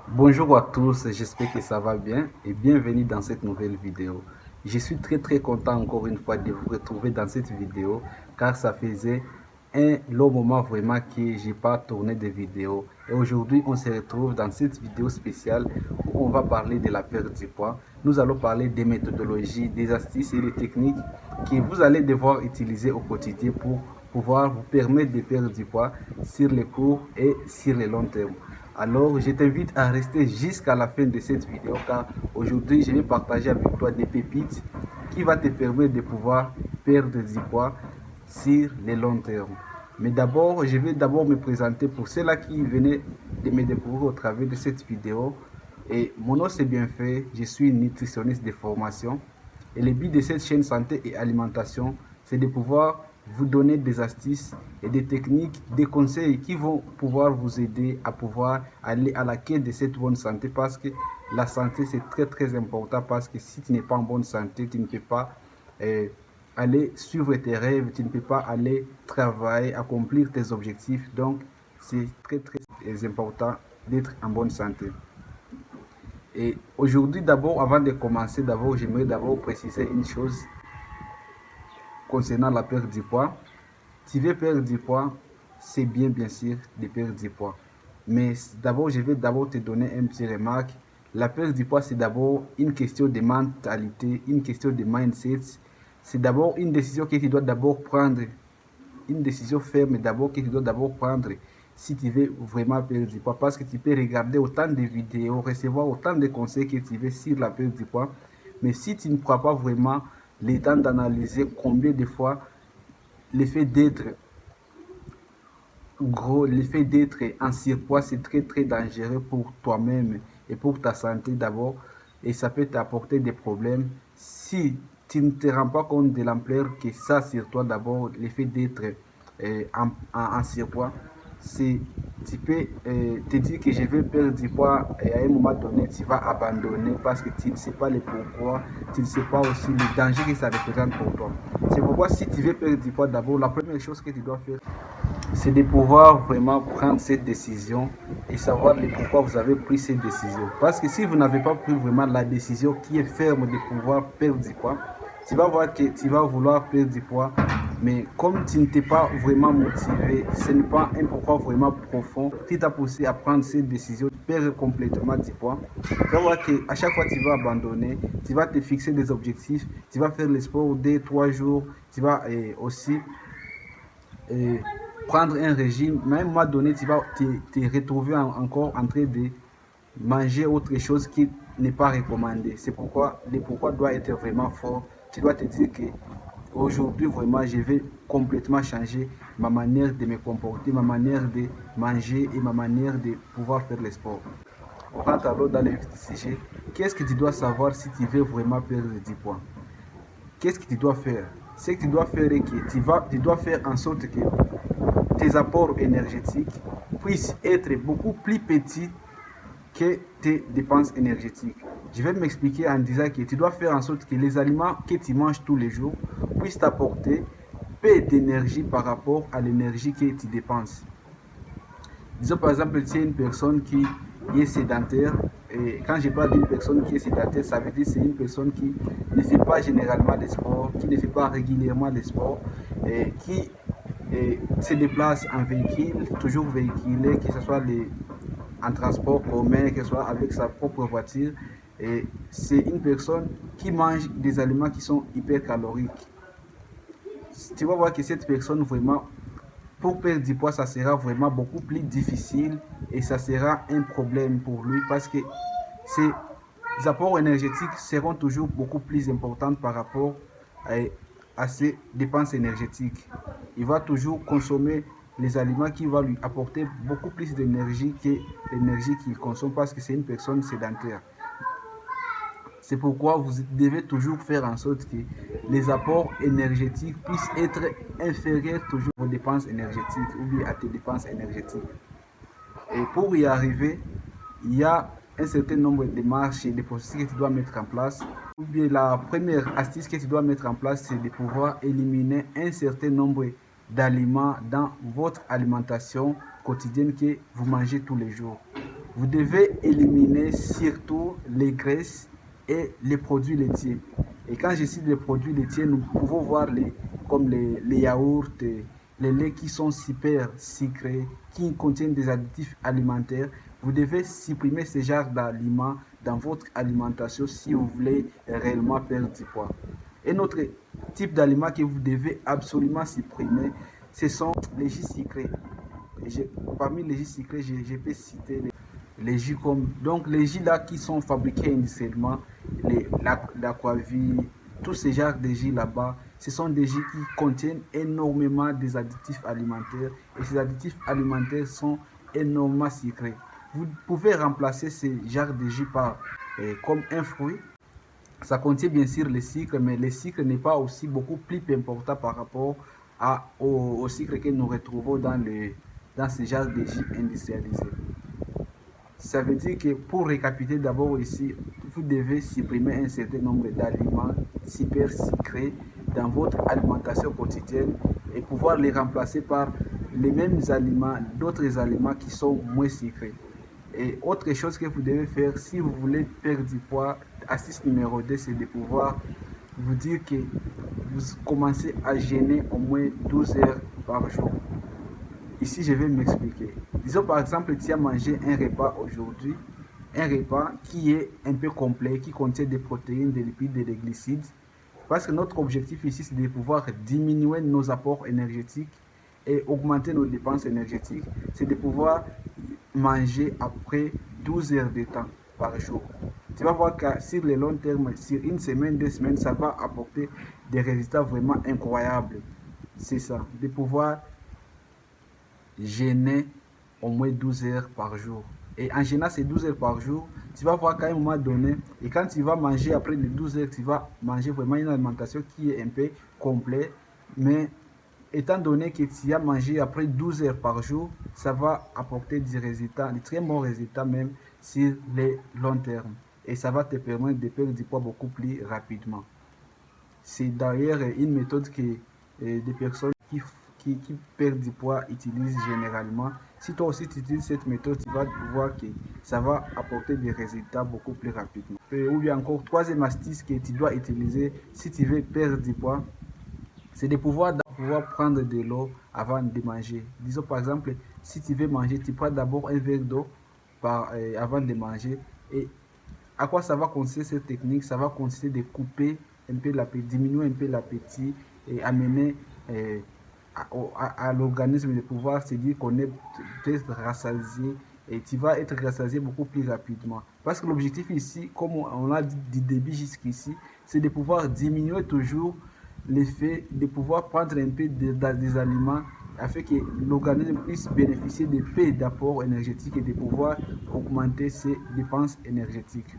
Bonjour à tous, j'espère que ça va bien et bienvenue dans cette nouvelle vidéo. Je suis très content encore une fois de vous retrouver dans cette vidéo car ça faisait un long moment vraiment que j'ai pas tourné de vidéo. Et aujourd'hui on se retrouve dans cette vidéo spéciale où on va parler de la perte du poids. Nous allons parler des méthodologies, des astuces et des techniques que vous allez devoir utiliser au quotidien pour pouvoir vous permettre de perdre du poids sur les courts et sur les longs termes. Alors, je t'invite à rester jusqu'à la fin de cette vidéo car aujourd'hui, je vais partager avec toi des pépites qui vont te permettre de pouvoir perdre du poids sur les longs termes. Mais d'abord, je vais d'abord me présenter pour ceux-là qui venaient de me découvrir au travers de cette vidéo. Et mon nom c'est Bienfait, je suis nutritionniste de formation. Et le but de cette chaîne santé et alimentation, c'est de pouvoir vous donner des astuces et des techniques, des conseils qui vont pouvoir vous aider à pouvoir aller à la quête de cette bonne santé parce que la santé c'est très important parce que si tu n'es pas en bonne santé, tu ne peux pas aller suivre tes rêves, tu ne peux pas aller travailler, accomplir tes objectifs. Donc c'est très important d'être en bonne santé. Et aujourd'hui, d'abord, avant de commencer, d'abord, j'aimerais d'abord préciser une chose concernant la perte du poids. Si tu veux perdre du poids, c'est bien sûr de perdre du poids. Mais d'abord, je vais d'abord te donner un petit remarque. La perte du poids, c'est d'abord une question de mentalité, une question de mindset. C'est d'abord une décision que tu dois d'abord prendre, une décision ferme d'abord que tu dois d'abord prendre si tu veux vraiment perdre du poids. Parce que tu peux regarder autant de vidéos, recevoir autant de conseils que tu veux sur la perte du poids. Mais si tu ne prends pas vraiment le temps d'analyser combien de fois l'effet d'être gros, l'effet d'être en surpoids, c'est très dangereux pour toi-même et pour ta santé d'abord. Et ça peut t'apporter des problèmes si tu ne te rends pas compte de l'ampleur que ça sur toi d'abord, l'effet d'être en surpoids. C'est, tu peux te dire que je vais perdre du poids et à un moment donné, tu vas abandonner parce que tu ne sais pas le pourquoi, tu ne sais pas aussi le danger que ça représente pour toi. C'est pourquoi si tu veux perdre du poids d'abord, la première chose que tu dois faire, c'est de pouvoir vraiment prendre cette décision et savoir le pourquoi vous avez pris cette décision. Parce que si vous n'avez pas pris vraiment la décision qui est ferme de pouvoir perdre du poids, tu vas voir que tu vas vouloir perdre du poids, mais comme tu ne t'es pas vraiment motivé, ce n'est pas un pourquoi vraiment profond qui t'a poussé à prendre cette décision de perdre complètement du poids. Tu vas voir qu'à chaque fois tu vas abandonner, tu vas te fixer des objectifs, tu vas faire le sport 2, 3 jours, tu vas aussi euh, prendre un régime, mais à un moment donné, tu vas te retrouver encore en train de manger autre chose qui n'est pas recommandé. C'est pourquoi le pourquoi doit être vraiment fort. Tu dois te dire que aujourd'hui, vraiment, je vais complètement changer ma manière de me comporter, ma manière de manger et ma manière de pouvoir faire le sport. On rentre alors dans le vif du sujet. Qu'est-ce que tu dois savoir si tu veux vraiment perdre du poids? Qu'est-ce que tu dois faire? Ce que tu dois faire est que tu dois faire en sorte que tes apports énergétiques puissent être beaucoup plus petits que tes dépenses énergétiques. Je vais m'expliquer en disant que tu dois faire en sorte que les aliments que tu manges tous les jours puissent t'apporter peu d'énergie par rapport à l'énergie que tu dépenses. Disons par exemple, tu es une personne qui est sédentaire. Et quand je parle d'une personne qui est sédentaire, ça veut dire que c'est une personne qui ne fait pas généralement de sport, qui ne fait pas régulièrement de sport, et qui se déplace en véhicule, toujours véhiculé, que ce soit en transport commun, que ce soit avec sa propre voiture. Et c'est une personne qui mange des aliments qui sont hyper caloriques. Tu vas voir que cette personne vraiment, pour perdre du poids, ça sera vraiment beaucoup plus difficile et ça sera un problème pour lui parce que ses apports énergétiques seront toujours beaucoup plus importants par rapport à, à ses dépenses énergétiques. Il va toujours consommer les aliments qui vont lui apporter beaucoup plus d'énergie que l'énergie qu'il consomme parce que c'est une personne sédentaire. C'est pourquoi vous devez toujours faire en sorte que les apports énergétiques puissent être inférieurs toujours aux dépenses énergétiques ou bien à tes dépenses énergétiques. Et pour y arriver, il y a un certain nombre de marches et de processus que tu dois mettre en place. Ou bien la première astuce que tu dois mettre en place, c'est de pouvoir éliminer un certain nombre d'aliments dans votre alimentation quotidienne que vous mangez tous les jours. Vous devez éliminer surtout les graisses et les produits laitiers. Et quand je cite les produits laitiers, nous pouvons voir comme les yaourts, les laits qui sont super sucrés, qui contiennent des additifs alimentaires. Vous devez supprimer ce genre d'aliments dans votre alimentation si vous voulez réellement perdre du poids. Un autre type d'aliment que vous devez absolument supprimer, ce sont les jus sucrés. Parmi les jus sucrés, je peux citer les jus comme donc les jus là qui sont fabriqués industriellement, l'aquavit, tous ces genres de jus là-bas, ce sont des jus qui contiennent énormément des additifs alimentaires et ces additifs alimentaires sont énormément sucrés. Vous pouvez remplacer ces genres de jus par comme un fruit. Ça contient bien sûr le sucre, mais le sucre n'est pas aussi beaucoup plus important par rapport au sucre que nous retrouvons dans ces genres de jus industrialisés. Ça veut dire que pour récapituler d'abord ici, vous devez supprimer un certain nombre d'aliments super sucrés dans votre alimentation quotidienne et pouvoir les remplacer par les mêmes aliments, d'autres aliments qui sont moins sucrés. Et autre chose que vous devez faire si vous voulez perdre du poids, astuce numéro 2, c'est de pouvoir vous dire que vous commencez à jeûner au moins 12 heures par jour. Ici, je vais m'expliquer. Disons par exemple, tu as mangé un repas aujourd'hui, un repas qui est un peu complet, qui contient des protéines, des lipides et des glucides. Parce que notre objectif ici, c'est de pouvoir diminuer nos apports énergétiques et augmenter nos dépenses énergétiques. C'est de pouvoir manger après 12 heures de temps par jour. Tu vas voir que sur le long terme, sur une semaine, 2 semaines, ça va apporter des résultats vraiment incroyables. C'est ça, de pouvoir jeûner au moins 12 heures par jour. Et en jeûnant ces 12 heures par jour, tu vas voir qu'à un moment donné, et quand tu vas manger après les 12 heures, tu vas manger vraiment une alimentation qui est un peu complète. Mais étant donné que tu as mangé après 12 heures par jour, ça va apporter des résultats, des très bons résultats même sur les long terme. Et ça va te permettre de perdre du poids beaucoup plus rapidement. C'est d'ailleurs une méthode que des personnes qui perdent du poids utilisent généralement. Si toi aussi tu utilises cette méthode, tu vas voir que ça va apporter des résultats beaucoup plus rapidement. Ou bien encore, troisième astuce que tu dois utiliser si tu veux perdre du poids, c'est de pouvoir prendre de l'eau avant de manger. Disons par exemple, si tu veux manger, tu prends d'abord un verre d'eau avant de manger. Et à quoi ça va consister cette technique? Ça va consister de couper un peu l'appétit, diminuer un peu l'appétit et amener à l'organisme de pouvoir se dire qu'on est peut-être rassasié et tu vas être rassasié beaucoup plus rapidement. Parce que l'objectif ici, comme on l'a dit du début jusqu'ici, c'est de pouvoir diminuer toujours l'effet, de pouvoir prendre un peu des aliments afin que l'organisme puisse bénéficier de peu d'apports énergétiques et de pouvoir augmenter ses dépenses énergétiques.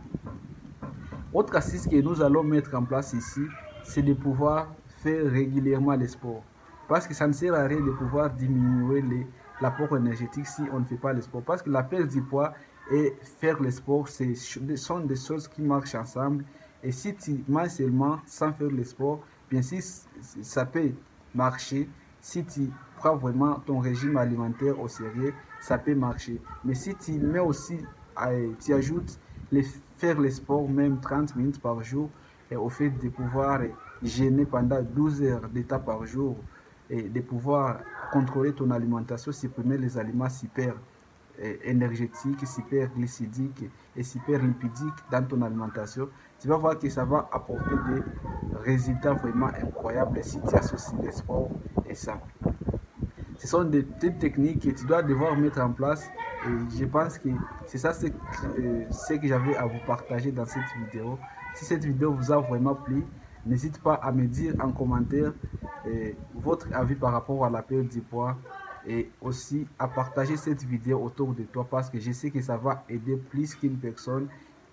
Autre astuce que nous allons mettre en place ici, c'est de pouvoir faire régulièrement le sport. Parce que ça ne sert à rien de pouvoir diminuer l'apport énergétique si on ne fait pas le sport. Parce que la perte du poids et faire le sport, ce sont des choses qui marchent ensemble. Et si tu manges seulement sans faire le sport, bien sûr, ça peut marcher. Si tu prends vraiment ton régime alimentaire au sérieux, ça peut marcher. Mais si tu mets aussi, tu ajoutes faire le sport même 30 minutes par jour et au fait de pouvoir jeûner pendant 12 heures d'état par jour et de pouvoir contrôler ton alimentation, supprimer les aliments super énergétiques, super glycidiques et super lipidiques dans ton alimentation, tu vas voir que ça va apporter des résultats vraiment incroyables si tu associes les sports et ça. Ce sont des techniques que tu dois devoir mettre en place et je pense que c'est ça ce que j'avais à vous partager dans cette vidéo. Si cette vidéo vous a vraiment plu, n'hésite pas à me dire en commentaire votre avis par rapport à la perte du poids et aussi à partager cette vidéo autour de toi parce que je sais que ça va aider plus qu'une personne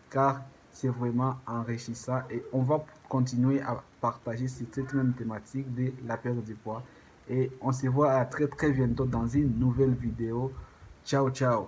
car c'est vraiment enrichissant et on va continuer à partager cette même thématique de la perte du poids. Et on se voit à très bientôt dans une nouvelle vidéo. Ciao, ciao.